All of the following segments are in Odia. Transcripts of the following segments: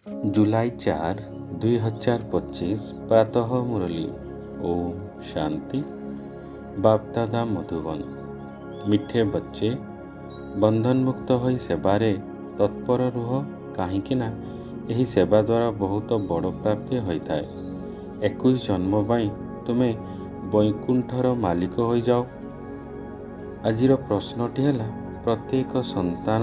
जुलाई 4, 2025 प्रातः मुरली। ओम शांति। बाप दादा मधुबन। मिठे बच्चे बंधन मुक्त होई सेबारे तत्पर रुह, कहीं एही सेवा द्वारा बहुत बड़ प्राप्ति होता है। 21 जन्म पाई तुमे वैकुंठर मालिक हो जाओ। आजिर प्रश्नटी है प्रत्येक संतान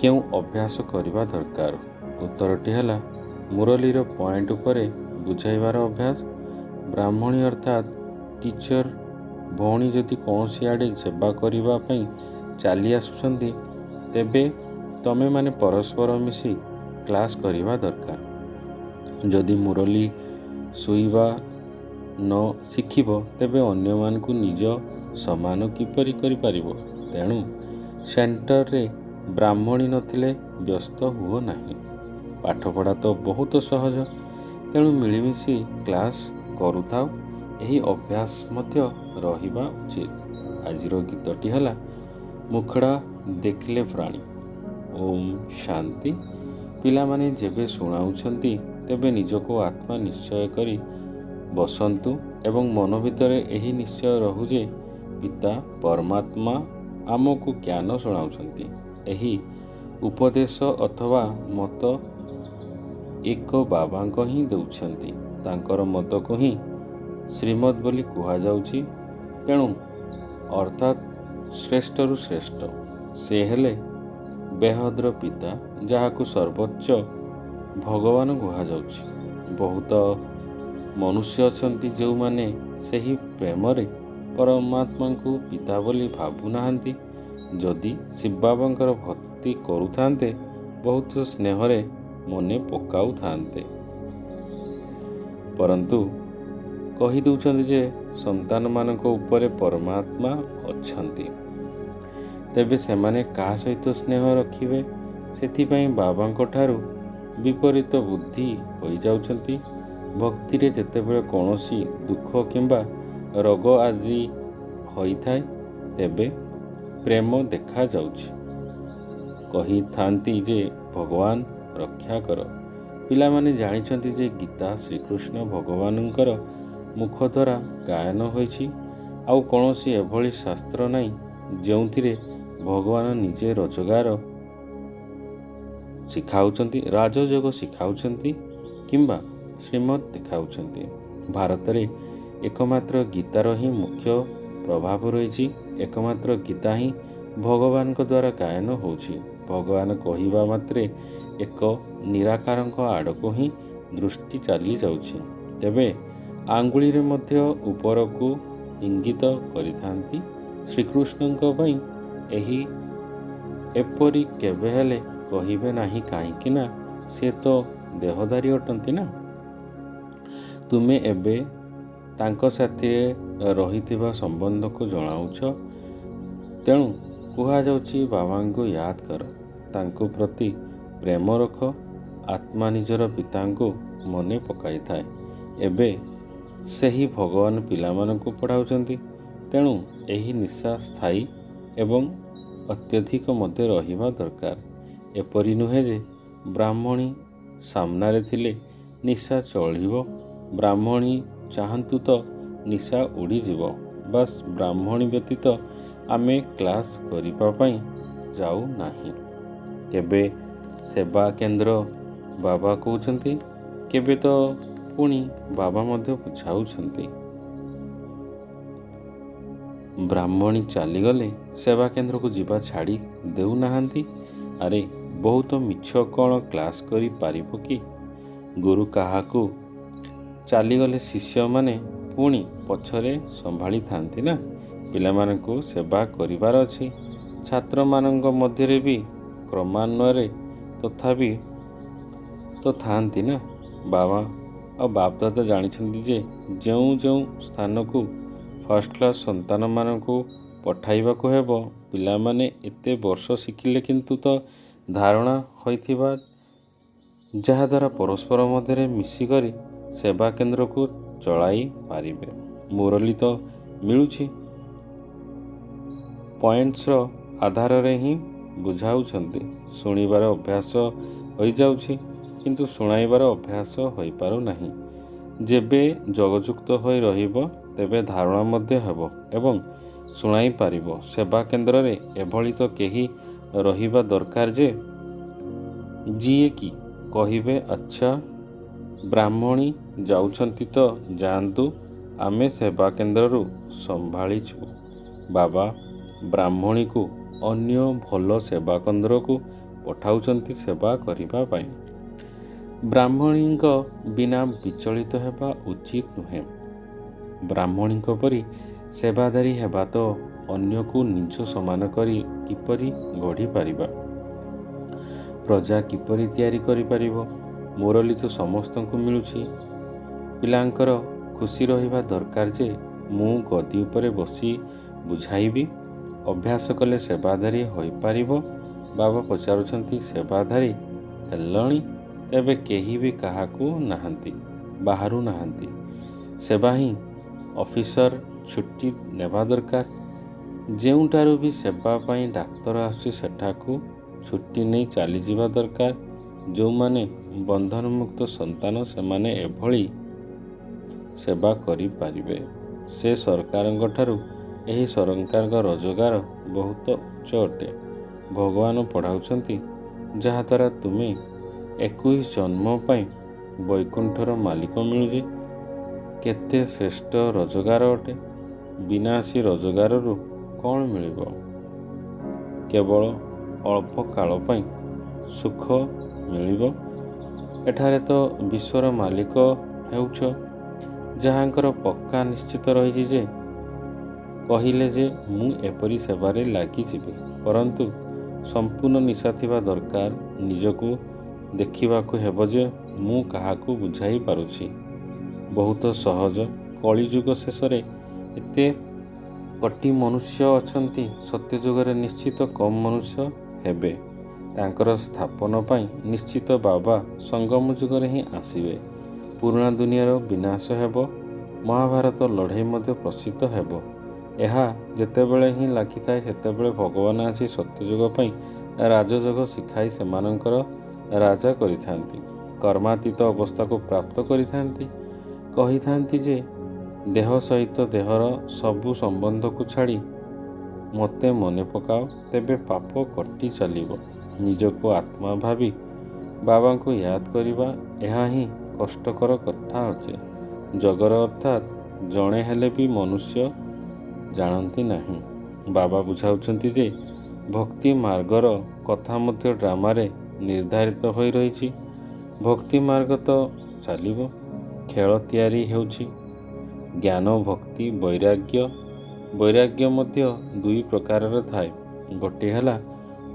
क्यों अभ्यास करने दरकार। उत्तरटी है मुरलीर पॉइंट उपरे बुझाइबार अभ्यास। ब्राह्मणी अर्थात टीचर भौणी जदि कौन आड़े सेवा करने चली आसुचंती तेबे तमे माने परस्पर मिसी क्लास करवा दरकार। जदि मुरली शुइबा न शिखिब तेबे अन्य मानकु निज समान किपरि करि परिबो। तेणु सेंटर रे ब्राह्मणी नथिले व्यस्त हुओ नाही। पाठपढ़ा तो बहुत सहज, तेणु मिलिमिशि क्लास करुथाओ। यही अभ्यास मध्य रहिबा उचित। आजिर गीतटी है मुखड़ा देखिले प्राणी। ओम शांति। पिला माने जेबे शुणाउछंती तेबे निजको आत्मा निश्चय करी बसंतु एवं मन भितरे एही निश्चय रहु जे पिता परमात्मा आमको ज्ञान शुणाउछंती। एही उपदेश अथवा मत एक बाबांको ही देउछंती। तांकर मत को ही श्रीमद बोली कुहा जाउछि। तेणु अर्थात श्रेष्ठ रु श्रेष्ठ से हेले बेहद्र पिता, जहाकु सर्वोच्च भगवान कुहा जाउछि। बहुत मनुष्य अछंती जो माने सही प्रेम रे परमात्मा को पिता बोली भाबु नाहंती। जदि शिव बाबांकर भक्ति करुथांते बहुत स्नेह रे मने पकाउ थांते, परंतु कही दउछंती जे संतान मानक उपरे परमात्मा अछंती, तेबे सेमाने का सहित स्नेह रखिबे। सेथिपई बाबांको ठारू विपरीत बुद्धि होई जाउछंती। भक्ति रे जेतेबेले कोनोसी दुख किंबा रोग आदि होई थाए तेबे प्रेम देखा जाउछि। कही थांती जे भगवान रक्षा कर। पिला माने जानिछंती जे गीता श्रीकृष्ण भगवानंकर मुख द्वारा गायन होइछि। आउ कोनोसी एभली शास्त्र नाही जेउथिरे भगवान निजे रोजगार शिखाउछंती, राजयोग शिखाउछंती किंबा श्रीमद देखाउछंती। भारत रे एकमात्र गीतार ही मुख्य प्रभाव रही। एकमात्र गीता ही भगवान द्वारा गायन होछि। भगवान कहिबा मात्रे एक निराकार आड़को ही दृष्टि चली जाउछि। तेबे आंगुली रे मध्य ऊपर को इंगित करिथांती। श्रीकृष्णଙ୍କ ପାଇଁ एही एपरी केबे हेले कहिबे नाही, काहेकि ना से तो देहधारी अटंती ना। तुमे एबे तांको साथी रहिथिबा संबंध को जणाउछ। तेणु कुहा जाउछि बाबांको याद कर, तांको प्रति प्रेम रख। आत्मा निजर पितांको मने पकाई थाए। एबे सही भगवान पिलामानंको पढ़ाउछंती। तेणु एही निशा स्थायी एवं अत्यधिक मध्य रहिबा दरकार। एपरि नुहे जे ब्राह्मणी सामनारे थिले निशा चलिबो। ब्राह्मणी चाहंतु तो निशा उड़ी जीवो। बस ब्राह्मणी व्यतीत आमे क्लास करिबा पई जाऊ नाही। केबे सेवा केंद्र बाबा कहउछंती, केबे तो पुणी बाबा मध्य बुझाउछंती। ब्राह्मणी चली गले सेवा केंद्र को जीवा छाड़ी देउ नाहंती। अरे बहुत मिछ कौन क्लास करी पारिबो कि। गुरु काहाकू चली गले शिष्य माने पुणी पछरे संभाली थांती ना। पिला मानकू सेवा करिवार अछि। छात्र मानंक मध्यरे भी क्रमान्वये तथापि तो थांती ना। बाबा और बाप दादा जानिछंती जे जेउ जेउ स्थान को फर्स्ट क्लास संतान मानकू पठाइबाकू हेबो। पिला माने एते वर्ष शिखिले किंतु तो धारणा होइथिबा जहा द्वारा परस्पर मध्यरे मिसी करी सेवा केंद्र को चलाई पारिबे। मुरली तो मिलुछि, पॉइंट्स रो आधार रे ही बुझाउछंती। शुणिबार अभ्यास ହୋଇଯାଉଛି, କିନ୍ତୁ ଶୁଣାଇବାର ଅଭ୍ୟାସ ହୋଇପାରୁନାହିଁ। ଯେବେ ଯୋଗଯୁକ୍ତ ହୋଇ ରହିବ, ତେବେ ଧାରଣା ମଧ୍ୟ ହେବ ଏବଂ ଶୁଣାଇ ପାରିବ। ସେବା କେନ୍ଦ୍ରରେ ଏଭଳି ତ କେହି ରହିବା ଦରକାର ଯେ ଯିଏକି କହିବେ, ଆଚ୍ଛା ବ୍ରାହ୍ମଣୀ ଯାଉଛନ୍ତି ତ ଯାଆନ୍ତୁ, ଆମେ ସେବା କେନ୍ଦ୍ରରୁ ସମ୍ଭାଳିଛୁ। ବାବା ବ୍ରାହ୍ମଣୀକୁ ଅନ୍ୟ ଭଲ ସେବା କେନ୍ଦ୍ରକୁ ପଠାଉଛନ୍ତି ସେବା କରିବା ପାଇଁ। ବ୍ରାହ୍ମଣୀଙ୍କ ବିନା ବିଚଳିତ ହେବା ଉଚିତ ନୁହେଁ। ବ୍ରାହ୍ମଣୀଙ୍କ ପରି ସେବାଦାରୀ ହେବା ତ ଅନ୍ୟକୁ ନିଜ ସମାନ କରି କିପରି ଗଢ଼ିପାରିବା? ପ୍ରଜା କିପରି ତିଆରି କରିପାରିବ? ମୁରଲି ତ ସମସ୍ତଙ୍କୁ ମିଳୁଛି। ପିଲାଙ୍କର ଖୁସି ରହିବା ଦରକାର ଯେ ମୁଁ ଗଦି ଉପରେ ବସି ବୁଝାଇବି। ଅଭ୍ୟାସ କଲେ ସେବାଦାରୀ ହୋଇପାରିବ। ବାବା ପଚାରୁଛନ୍ତି, ସେବାଦାରୀ ହେଲଣି? ତେବେ କେହି ବି କାହାକୁ ବାହାରୁ ନାହାନ୍ତି। ସେବା ହିଁ ଅଫିସର ଛୁଟି ନେବା ଦରକାର। ଯେଉଁଠାରୁ ବି ସେବା ପାଇଁ ଡାକ୍ତର ଆସୁଛି ସେଠାକୁ ଛୁଟି ନେଇ ଚାଲିଯିବା ଦରକାର। ଯେଉଁମାନେ ବନ୍ଧନମୁକ୍ତ ସନ୍ତାନ ସେମାନେ ଏଭଳି ସେବା କରିପାରିବେ। ସେ ସରକାରଙ୍କ ଠାରୁ ଏହି ସରକାରଙ୍କ ରୋଜଗାର ବହୁତ ଉଚ୍ଚ ଅଟେ। ଭଗବାନ ପଢ଼ାଉଛନ୍ତି, ଯାହାଦ୍ୱାରା ତୁମେ 21 ଜନ୍ମ ପାଇଁ ବୈକୁଣ୍ଠର ମାଲିକ ମିଳୁଛି। କେତେ ଶ୍ରେଷ୍ଠ ରୋଜଗାର ଅଟେ। ବିନାଶୀ ରୋଜଗାରରୁ କ'ଣ ମିଳିବ? କେବଳ ଅଳ୍ପ କାଳ ପାଇଁ ସୁଖ ମିଳିବ। ଏଠାରେ ତ ବିଶ୍ୱର ମାଲିକ ହେଉଛ, ଯାହାଙ୍କର ପକ୍କା ନିଶ୍ଚିତ ରହିଛି ଯେ କହିଲେ ଯେ ମୁଁ ଏପରି ସେବାରେ ଲାଗିଯିବି। ପରନ୍ତୁ ସମ୍ପୂର୍ଣ୍ଣ ନିଶା ଥିବା ଦରକାର। ନିଜକୁ ଦେଖିବାକୁ ହେବ ଯେ ମୁଁ କାହାକୁ ବୁଝାଇ ପାରୁଛି। ବହୁତ ସହଜ। କଳିଯୁଗ ଶେଷରେ ଏତେ କୋଟି ମନୁଷ୍ୟ ଅଛନ୍ତି, ସତ୍ୟଯୁଗରେ ନିଶ୍ଚିତ କମ୍ ମନୁଷ୍ୟ ହେବେ। ତାଙ୍କର ସ୍ଥାପନ ପାଇଁ ନିଶ୍ଚିତ ବାବା ସଙ୍ଗମ ଯୁଗରେ ହିଁ ଆସିବେ। ପୁରୁଣା ଦୁନିଆର ବିନାଶ ହେବ। ମହାଭାରତ ଲଢ଼େଇ ମଧ୍ୟ ପ୍ରସିଦ୍ଧ ହେବ। ଏହା ଯେତେବେଳେ ହିଁ ଲାଗିଥାଏ, ସେତେବେଳେ ଭଗବାନ ଆସି ସତ୍ୟଯୁଗ ପାଇଁ ରାଜଯୋଗ ଶିଖାଇ ସେମାନଙ୍କର ରାଜା କରିଥାନ୍ତି। କର୍ମାତୀତ ଅବସ୍ଥାକୁ ପ୍ରାପ୍ତ କରିଥାନ୍ତି। କହିଥାନ୍ତି ଯେ ଦେହ ସହିତ ଦେହର ସବୁ ସମ୍ବନ୍ଧକୁ ଛାଡ଼ି ମୋତେ ମନେ ପକାଅ, ତେବେ ପାପ କଟି ଚାଲିବ। ନିଜକୁ ଆତ୍ମା ଭାବି ବାବାଙ୍କୁ ୟାଦ କରିବା, ଏହା ହିଁ କଷ୍ଟକର କଥା ଅଟେ। ଜଗର ଅର୍ଥାତ୍ ଜଣେ ହେଲେ ବି ମନୁଷ୍ୟ ଜାଣନ୍ତି ନାହିଁ। ବାବା ବୁଝାଉଛନ୍ତି ଯେ ଭକ୍ତି ମାର୍ଗର କଥା ମଧ୍ୟ ଡ୍ରାମାରେ ନିର୍ଦ୍ଧାରିତ ହୋଇ ରହିଛି। ଭକ୍ତି ମାର୍ଗ ତ ଚାଲିବ। ଖେଳ ତିଆରି ହେଉଛି। ଜ୍ଞାନ, ଭକ୍ତି, ବୈରାଗ୍ୟ। ବୈରାଗ୍ୟ ମଧ୍ୟ ଦୁଇ ପ୍ରକାରର ଥାଏ। ଗୋଟିଏ ହେଲା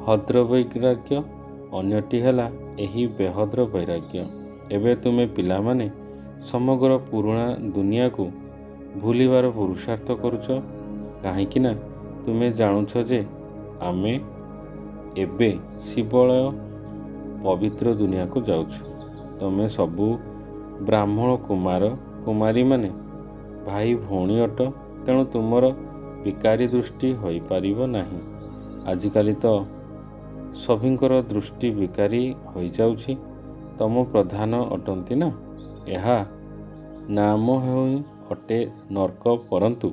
ହଦ୍ର ବୈରାଗ୍ୟ, ଅନ୍ୟଟି ହେଲା ଏହି ବେହଦ୍ର ବୈରାଗ୍ୟ। ଏବେ ତୁମେ ପିଲାମାନେ ସମଗ୍ର ପୁରୁଣା ଦୁନିଆକୁ ଭୁଲିବାର ପୁରୁଷାର୍ଥ କରୁଛ। କାହିଁକି ନା ତୁମେ ଜାଣୁଛ ଯେ ଆମେ ଏବେ ଶିବଳୟ ପବିତ୍ର ଦୁନିଆକୁ ଯାଉଛୁ। ତୁମେ ସବୁ ବ୍ରାହ୍ମଣ କୁମାର କୁମାରୀମାନେ ଭାଇ ଭଉଣୀ ଅଟ। ତେଣୁ ତୁମର ବିକାରୀ ଦୃଷ୍ଟି ହୋଇପାରିବ ନାହିଁ। ଆଜିକାଲି ତ ସଭିଙ୍କର ଦୃଷ୍ଟି ବିକାରୀ ହୋଇଯାଉଛି। ତମ ପ୍ରଧାନ ଅଟନ୍ତି ନା। ଏହା ନାମ ହିଁ ଅଟେ ନର୍କ, ପରନ୍ତୁ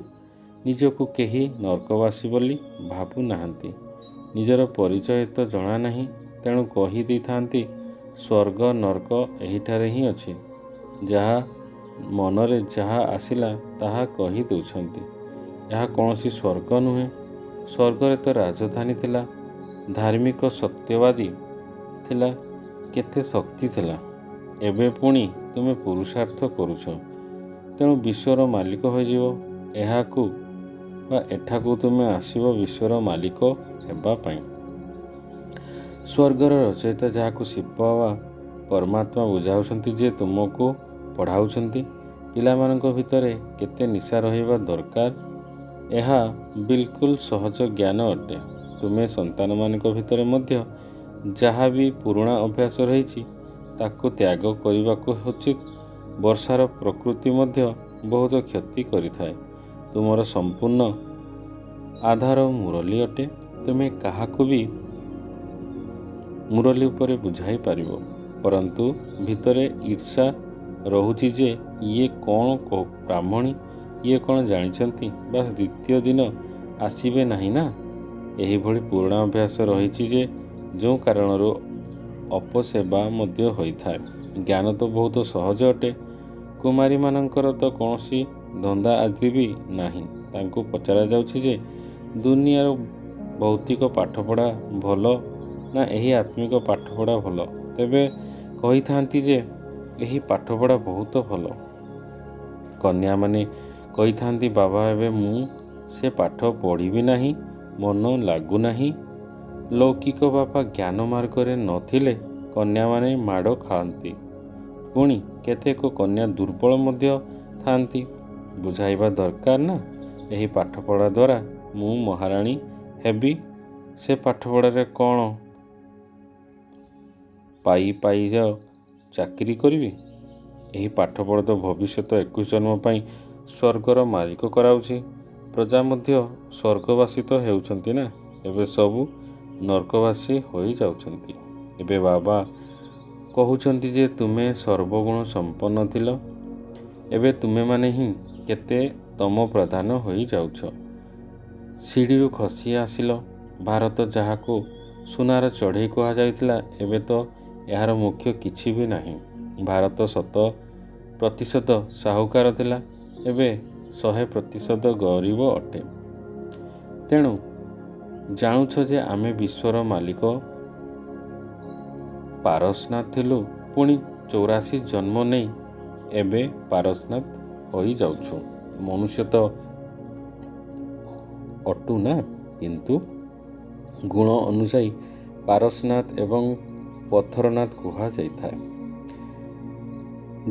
ନିଜକୁ କେହି ନର୍କବାସୀ ବୋଲି ଭାବୁନାହାନ୍ତି। ନିଜର ପରିଚୟ ତ ଜଣା ନାହିଁ। ତେଣୁ କହି ଦେଇଥାନ୍ତି ସ୍ୱର୍ଗ ନର୍କ ଏହିଠାରେ ହିଁ ଅଛି। ଯାହା ମନରେ ଯାହା ଆସିଲା ତାହା କହି ଦେଉଛନ୍ତି। ଏହା କୌଣସି ସ୍ୱର୍ଗ ନୁହେଁ। ସ୍ୱର୍ଗରେ ତ ରାଜଧାନୀ ଥିଲା, ଧାର୍ମିକ ସତ୍ୟବାଦୀ ଥିଲା, କେତେ ଶକ୍ତି ଥିଲା। ଏବେ ପୁଣି ତୁମେ ପୁରୁଷାର୍ଥ କରୁଛ। ତେଣୁ ବିଶ୍ୱର ମାଲିକ ହୋଇଯିବ। ଏଠାକୁ ତୁମେ ଆସିବ ବିଶ୍ୱର ମାଲିକ ହେବା ପାଇଁ। ସ୍ୱର୍ଗର ରଚୟିତା ଯାହାକୁ ଶିବ ବା ପରମାତ୍ମା ବୁଝାଉଛନ୍ତି ଯେ ତୁମକୁ ପଢ଼ାଉଛନ୍ତି। ପିଲାମାନଙ୍କ ଭିତରେ କେତେ ନିଶା ରହିବା ଦରକାର, ଏହା ବିଲକୁଲ ସହଜ ଜ୍ଞାନ ଅଟେ। ତୁମେ ସନ୍ତାନମାନଙ୍କ ଭିତରେ ମଧ୍ୟ ଯାହା ବି ପୁରୁଣା ଅଭ୍ୟାସ ରହିଛି ତାକୁ ତ୍ୟାଗ କରିବାକୁ ଉଚିତ। ବର୍ଷାର ପ୍ରକୃତି ମଧ୍ୟ ବହୁତ କ୍ଷତି କରିଥାଏ। ତୁମର ସମ୍ପୂର୍ଣ୍ଣ ଆଧାର ମୁରଲି ଅଟେ। ତୁମେ କାହାକୁ ବି ମୁରଲି ଉପରେ ବୁଝାଇ ପାରିବ। ପରନ୍ତୁ ଭିତରେ ଈର୍ଷା ରହୁଛି ଯେ ଇଏ କ'ଣ ବ୍ରାହ୍ମଣୀ, ଇଏ କ'ଣ ଜାଣିଛନ୍ତି, ବାସ୍ ଦ୍ୱିତୀୟ ଦିନ ଆସିବେ ନାହିଁ ନା। ଏହିଭଳି ପୁରୁଣା ଅଭ୍ୟାସ ରହିଛି ଯେ ଯେଉଁ କାରଣରୁ ଅପସେବା ମଧ୍ୟ ହୋଇଥାଏ। ଜ୍ଞାନ ତ ବହୁତ ସହଜ ଅଟେ। କୁମାରୀମାନଙ୍କର ତ କୌଣସି ଧନ୍ଦା ଆଦି ବି ନାହିଁ। ତାଙ୍କୁ ପଚରାଯାଉଛି ଯେ ଦୁନିଆର ଭୌତିକ ପାଠପଢ଼ା ଭଲ ନା ଏହି ଆତ୍ମିକ ପାଠପଢ଼ା ଭଲ, ତେବେ କହିଥାନ୍ତି ଯେ ଏହି ପାଠପଢ଼ା ବହୁତ ଭଲ। କନ୍ୟାମାନେ କହିଥାନ୍ତି, ବାବା ଏବେ ମୁଁ ସେ ପାଠ ପଢ଼ିବି ନାହିଁ, ମନ ଲାଗୁନାହିଁ। ଲୌକିକ ବାପା ଜ୍ଞାନ ମାର୍ଗରେ ନଥିଲେ କନ୍ୟାମାନେ ମାଡ଼ ଖାଆନ୍ତି। ପୁଣି କେତେକ କନ୍ୟା ଦୁର୍ବଳ ମଧ୍ୟ ଥାଆନ୍ତି। ବୁଝାଇବା ଦରକାର ନା, ଏହି ପାଠପଢ଼ା ଦ୍ୱାରା ମୁଁ ମହାରାଣୀ ହେବି। ସେ ପାଠପଢ଼ାରେ କ'ଣ ପାଇଯାଅ ଚାକିରି କରିବି? ଏହି ପାଠପଢ଼ା ତ ଭବିଷ୍ୟତ 21 ଜନ୍ମ ପାଇଁ ସ୍ୱର୍ଗର ମାଲିକ କରାଉଛି। ପ୍ରଜା ମଧ୍ୟ ସ୍ୱର୍ଗବାସୀ ତ ହେଉଛନ୍ତି ନା, ଏବେ ସବୁ ନର୍କବାସୀ ହୋଇଯାଉଛନ୍ତି। ଏବେ ବାବା କହୁଛନ୍ତି ଯେ ତୁମେ ସର୍ବଗୁଣ ସମ୍ପନ୍ନ ଥିଲ, ଏବେ ତୁମେମାନେ ହିଁ କେତେ ତମ ପ୍ରଧାନ ହୋଇଯାଉଛ। ସିଡ଼ିରୁ ଖସି ଆସିଲ। ଭାରତ ଯାହାକୁ ସୁନାର ଚଢ଼େଇ କୁହାଯାଉଥିଲା, ଏବେ ତ ଏହାର ମୁଖ୍ୟ କିଛି ବି ନାହିଁ। ଭାରତ 100% ସାହୁକାର ଥିଲା, ଏବେ 100% ଗରିବ ଅଟେ। ତେଣୁ ଜାଣୁଛ ଯେ ଆମେ ବିଶ୍ୱର ମାଲିକ ପାରସନାଥ ଥିଲୁ, ପୁଣି 84 ଜନ୍ମ ନେଇ ଏବେ ପାରସନାଥ ହୋଇଯାଉଛୁ। ମନୁଷ୍ୟ ତ ଅଟୁ ନା, କିନ୍ତୁ ଗୁଣ ଅନୁଯାୟୀ ପାରସନାଥ ଏବଂ ପଥରନାଥ କୁହାଯାଇଥାଏ।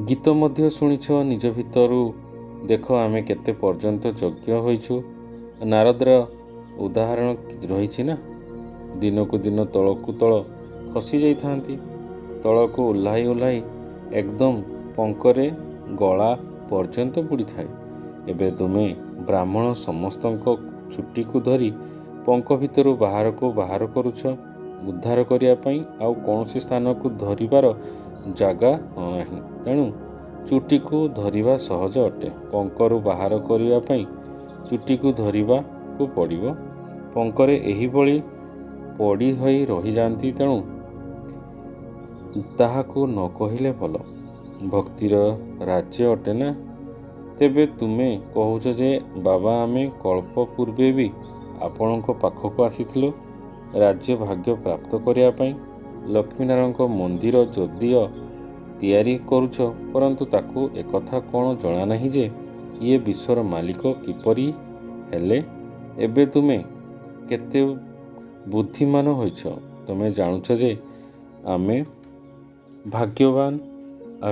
ଗୀତ ମଧ୍ୟ ଶୁଣିଛ ନିଜ ଭିତରୁ ଦେଖ ଆମେ କେତେ ପର୍ଯ୍ୟନ୍ତ ଯୋଗ୍ୟ ହୋଇଛୁ। ନାରଦର ଉଦାହରଣ ରହିଛି ନା, ଦିନକୁ ଦିନ ତଳକୁ ତଳ ଖସି ଯାଇଥାନ୍ତି, ତଳକୁ ଓହ୍ଲାଇ ଏକଦମ ପଙ୍କରେ ଗଳା ପର୍ଯ୍ୟନ୍ତ ବୁଡ଼ିଥାଏ। ଏବେ ତୁମେ ବ୍ରାହ୍ମଣ ସମସ୍ତଙ୍କ ଚୁଟିକୁ ଧରି ପଙ୍କ ଭିତରୁ ବାହାର କରୁଛ। ଉଦ୍ଧାର କରିବା ପାଇଁ ଆଉ କୌଣସି ସ୍ଥାନକୁ ଧରିବାର ଜାଗା ନାହିଁ। ତେଣୁ ଚୁଟିକୁ ଧରିବା ସହଜ ଅଟେ। ପଙ୍କରୁ ବାହାର କରିବା ପାଇଁ ଚୁଟିକୁ ଧରିବାକୁ ପଡ଼ିବ। ପଙ୍କରେ ଏହିଭଳି ପଡ଼ି ହୋଇ ରହିଯାଆନ୍ତି, ତେଣୁ ତାହାକୁ ନ କହିଲେ ଭଲ। ଭକ୍ତିର ରାଜ୍ୟ ଅଟେ ନା। ତେବେ ତୁମେ କହୁଛ ଯେ ବାବା ଆମେ କଳ୍ପ ପୂର୍ବେ ବି ଆପଣଙ୍କ ପାଖକୁ ଆସିଥିଲୁ ରାଜ୍ୟ ଭାଗ୍ୟ ପ୍ରାପ୍ତ କରିବା ପାଇଁ। ଲକ୍ଷ୍ମୀନାରାୟଣଙ୍କ ମନ୍ଦିର ଯଦିଓ ତିଆରି କରୁଛ, ପରନ୍ତୁ ତାକୁ ଏକଥା କ'ଣ ଜଣା ନାହିଁ ଯେ ଇଏ ବିଶ୍ୱର ମାଲିକ କିପରି ହେଲେ? ଏବେ ତୁମେ କେତେ ବୁଦ୍ଧିମାନ ହୋଇଛ। ତୁମେ ଜାଣୁଛ ଯେ ଆମେ ଭାଗ୍ୟବାନ,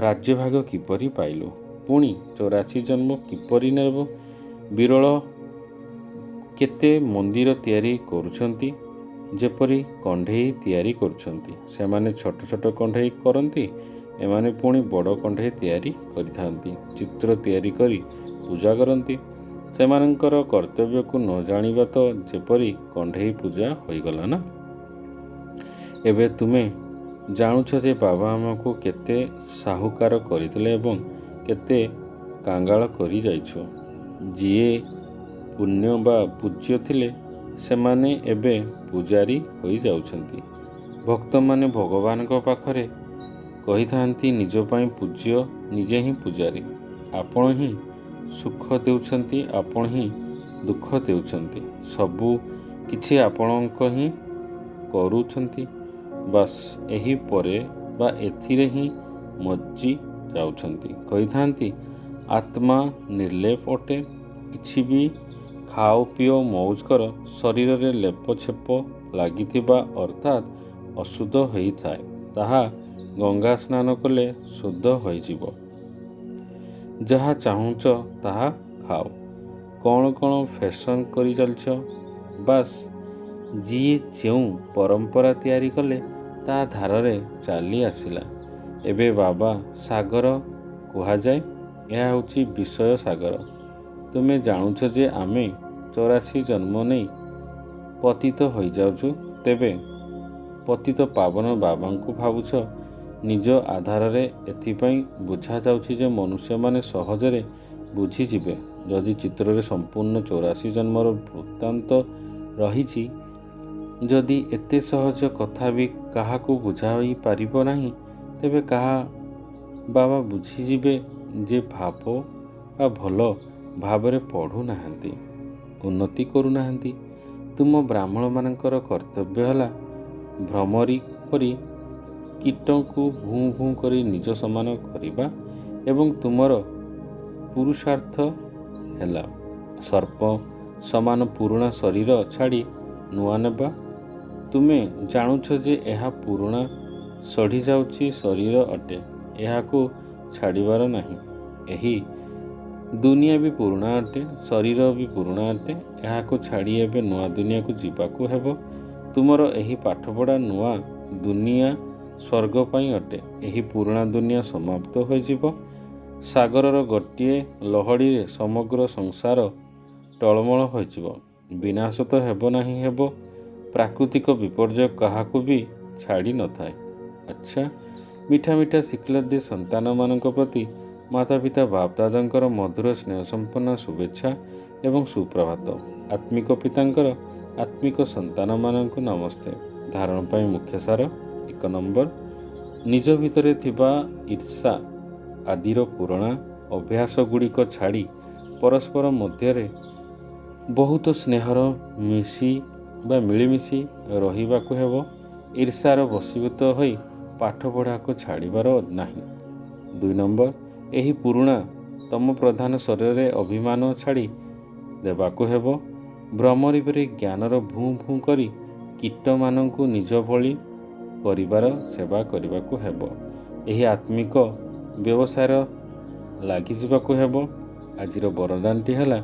ରାଜ୍ୟ ଭାଗ କିପରି ପାଇଲୁ, ପୁଣି 84 ଜନ୍ମ କିପରି ନେବ। ବିରଳ କେତେ ମନ୍ଦିର ତିଆରି କରୁଛନ୍ତି, ଯେପରି କଣ୍ଢେଇ ତିଆରି କରୁଛନ୍ତି। ସେମାନେ ଛୋଟ ଛୋଟ କଣ୍ଢେଇ କରନ୍ତି, ଏମାନେ ପୁଣି ବଡ଼ କଣ୍ଢେଇ ତିଆରି କରିଥାନ୍ତି, ଚିତ୍ର ତିଆରି କରି ପୂଜା କରନ୍ତି। ସେମାନଙ୍କର କର୍ତ୍ତବ୍ୟକୁ ନ ଜାଣିବା ତ ଯେପରି କଣ୍ଢେଇ ପୂଜା ହୋଇଗଲା ନା। ଏବେ ତୁମେ ଜାଣୁଛ ଯେ ବାବା ଆମକୁ କେତେ ସାହୁକାର କରିଥିଲେ ଏବଂ କେତେ କାଙ୍ଗାଳ କରି ଯାଇଛୁ। ଯିଏ ପୁଣ୍ୟ ବା ପୂଜ୍ୟ ଥିଲେ ସେମାନେ ଏବେ ପୂଜାରୀ ହୋଇଯାଉଛନ୍ତି। ଭକ୍ତମାନେ ଭଗବାନଙ୍କ ପାଖରେ କହିଥାନ୍ତି ନିଜ ପାଇଁ ପୂଜ୍ୟ, ନିଜେ ହିଁ ପୂଜାରୀ। ଆପଣ ହିଁ ସୁଖ ଦେଉଛନ୍ତି, ଆପଣ ହିଁ ଦୁଃଖ ଦେଉଛନ୍ତି, ସବୁ କିଛି ଆପଣଙ୍କ ହିଁ କରୁଛନ୍ତି। ବାସ୍ ଏହି ପରେ ବା ଏଥିରେ ହିଁ ମଜ୍ଜି ଯାଉଛନ୍ତି। କହିଥାନ୍ତି ଆତ୍ମା ନିର୍ଲେପ ଅଟେ। କିଛି ବି ଖାଅ ପିଅ ମଉଜ କର, ଶରୀରରେ ଲେପଛେପ ଲାଗିଥିବା ଅର୍ଥାତ୍ ଅଶୁଦ୍ଧ ହୋଇଥାଏ, ତାହା ଗଙ୍ଗା ସ୍ନାନ କଲେ ଶୁଦ୍ଧ ହୋଇଯିବ। ଯାହା ଚାହୁଁଛ ତାହା ଖାଅ। କ'ଣ ଫ୍ୟାସନ୍ କରି ଚାଲିଛ? ବାସ୍ ଯିଏ ଯେଉଁ ପରମ୍ପରା ତିଆରି କଲେ ତା ଧାରରେ ଚାଲି ଆସିଲା। ଏବେ ବାବା ସାଗର କୁହାଯାଏ, ଏହା ହେଉଛି ବିଷୟ ସାଗର। ତୁମେ ଜାଣୁଛ ଯେ ଆମେ 84 ଜନ୍ମ ନେଇ ପତିତ ହୋଇଯାଉଛୁ। ତେବେ ପତିତ ପାବନ ବାବାଙ୍କୁ ଭାବୁଛ ନିଜ ଆଧାରରେ। ଏଥିପାଇଁ ବୁଝାଯାଉଛି ଯେ ମନୁଷ୍ୟମାନେ ସହଜରେ ବୁଝିଯିବେ। ଯଦି ଚିତ୍ରରେ ସମ୍ପୂର୍ଣ୍ଣ 84 ଜନ୍ମର ବୃତ୍ତାନ୍ତ ରହିଛି, ଯଦି ଏତେ ସହଜ କଥା ବି କାହାକୁ ବୁଝାଇ ପାରିବ ନାହିଁ, ତେବେ କାହା ବାବା ବୁଝିଯିବେ ଯେ ଭାବ ବା ଭଲ ଭାବରେ ପଢ଼ୁନାହାନ୍ତି, ଉନ୍ନତି କରୁନାହାନ୍ତି। ତୁମ ବ୍ରାହ୍ମଣମାନଙ୍କର କର୍ତ୍ତବ୍ୟ ହେଲା ଭ୍ରମରୀ ପରି କୀଟଙ୍କୁ ଭୁଁ ଭୁଁ କରି ନିଜ ସମାନ କରିବା ଏବଂ ତୁମର ପୁରୁଷାର୍ଥ ହେଲା ସର୍ପ ସମାନ ପୁରୁଣା ଶରୀର ଛାଡ଼ି ନୂଆ ନେବା। ତୁମେ ଜାଣୁଛ ଯେ ଏହା ପୁରୁଣା ସଢ଼ିଯାଉଛି ଶରୀର ଅଟେ, ଏହାକୁ ଛାଡ଼ିବାର ନାହିଁ। ଏହି ଦୁନିଆ ବି ପୁରୁଣା ଅଟେ, ଶରୀର ବି ପୁରୁଣା ଅଟେ, ଏହାକୁ ଛାଡ଼ି ଏବେ ନୂଆ ଦୁନିଆକୁ ଯିବାକୁ ହେବ। ତୁମର ଏହି ପାଠପଢ଼ା ନୂଆ ଦୁନିଆ ସ୍ୱର୍ଗ ପାଇଁ ଅଟେ। ଏହି ପୁରୁଣା ଦୁନିଆ ସମାପ୍ତ ହୋଇଯିବ। ସାଗରର ଗୋଟିଏ ଲହଡ଼ିରେ ସମଗ୍ର ସଂସାର ଟଳମଳ ହୋଇଯିବ। ବିନାଶ ତ ହେବ ନାହିଁ ହେବ। ପ୍ରାକୃତିକ ବିପର୍ଯ୍ୟୟ କାହାକୁ ବି ଛାଡ଼ି ନଥାଏ। ଆଚ୍ଛା, ମିଠା ମିଠା ଶିଖିଲା ଦିଏ ସନ୍ତାନମାନଙ୍କ ପ୍ରତି ମାତାପିତା ବାପଦାଦାଙ୍କର ମଧୁର ସ୍ନେହସମ୍ପନ୍ନ ଶୁଭେଚ୍ଛା ଏବଂ ସୁପ୍ରଭାତ। ଆତ୍ମିକ ପିତାଙ୍କର ଆତ୍ମିକ ସନ୍ତାନମାନଙ୍କୁ ନମସ୍ତେ। ଧାରଣ ପାଇଁ ମୁଖ୍ୟ ସାର। 1 ନମ୍ବର, ନିଜ ଭିତରେ ଥିବା ଈର୍ଷା ଆଦିର ପୁରୁଣା ଅଭ୍ୟାସ ଗୁଡ଼ିକ ଛାଡ଼ି ପରସ୍ପର ମଧ୍ୟରେ ବହୁତ ସ୍ନେହର ମିଳିମିଶି ରହିବାକୁ ହେବ। ଈର୍ଷାର ବଶୀଭୂତ ହୋଇ ପାଠପଢ଼ାକୁ ଛାଡ଼ିବାର ନାହିଁ। 2 ନମ୍ବର, ଏହି ପୁରୁଣା ତମ ପ୍ରଧାନ ଶରୀରରେ ଅଭିମାନ ଛାଡ଼ି ଦେବାକୁ ହେବ। ଭ୍ରମରୀ ପରି ଜ୍ଞାନର ଭୁଁ ଭୁଁ କରି କୀଟମାନଙ୍କୁ ନିଜ ଭଳି କରିବାର ସେବା କରିବାକୁ ହେବ। ଏହି ଆତ୍ମିକ ବ୍ୟବସାୟର ଲାଗିଯିବାକୁ ହେବ। ଆଜିର ବରଦାନଟି ହେଲା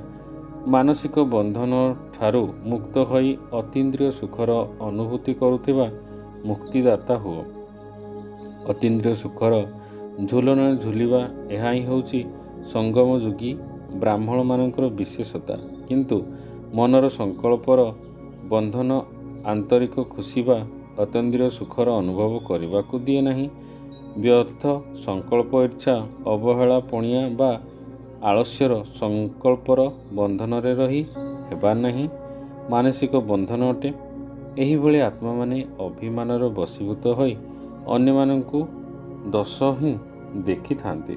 ମାନସିକ ବନ୍ଧନ ଠାରୁ ମୁକ୍ତ ହୋଇ ଅତୀନ୍ଦ୍ରିୟ ସୁଖର ଅନୁଭୂତି କରୁଥିବା ମୁକ୍ତିଦାତା ହୁଅ। ଅତୀନ୍ଦ୍ରିୟ ସୁଖର ଝୁଲଣରେ ଝୁଲିବା, ଏହା ହିଁ ହେଉଛି ସଙ୍ଗମ ଯୁଗୀ ବ୍ରାହ୍ମଣମାନଙ୍କର ବିଶେଷତା। କିନ୍ତୁ ମନର ସଂକଳ୍ପର ବନ୍ଧନ ଆନ୍ତରିକ ଖୁସି ବା ଅତୀନ୍ଦ୍ରିୟ ସୁଖର ଅନୁଭବ କରିବାକୁ ଦିଏ ନାହିଁ। ବ୍ୟର୍ଥ ସଂକଳ୍ପ, ଇଚ୍ଛା, ଅବହେଳା, ପଣିଆ ବା ଆଳସ୍ୟର ସଂକଳ୍ପର ବନ୍ଧନରେ ରହି ହେବା ନାହିଁ ମାନସିକ ବନ୍ଧନ ଅଟେ। ଏହିଭଳି ଆତ୍ମାମାନେ ଅଭିମାନର ବଶୀଭୂତ ହୋଇ ଅନ୍ୟମାନଙ୍କୁ ଦୋଷ ହିଁ ଦେଖିଥାନ୍ତି।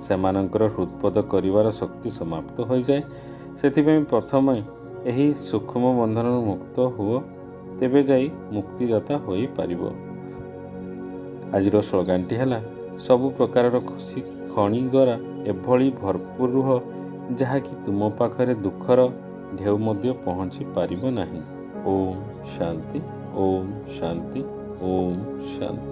ସେମାନଙ୍କର ହୃଦପଦ କରିବାର ଶକ୍ତି ସମାପ୍ତ ହୋଇଯାଏ। ସେଥିପାଇଁ ପ୍ରଥମେ ଏହି ସୂକ୍ଷ୍ମ ବନ୍ଧନରୁ ମୁକ୍ତ ହୁଅ, ତେବେ ଯାଇ ମୁକ୍ତିଦାତା ହୋଇପାରିବ। ଆଜିର ସ୍ଲୋଗାନଟି ହେଲା ସବୁ ପ୍ରକାରର ଖୁସି ଖଣି ଦ୍ୱାରା ଏଭଳି ଭରପୁର ରୁହ ଯାହାକି ତୁମ ପାଖରେ ଦୁଃଖର ଢେଉ ମଧ୍ୟ ପହଞ୍ଚି ପାରିବ ନାହିଁ। ଓମ୍ ଶାନ୍ତି, ଓମ୍ ଶାନ୍ତି, ଓମ୍ ଶାନ୍ତି।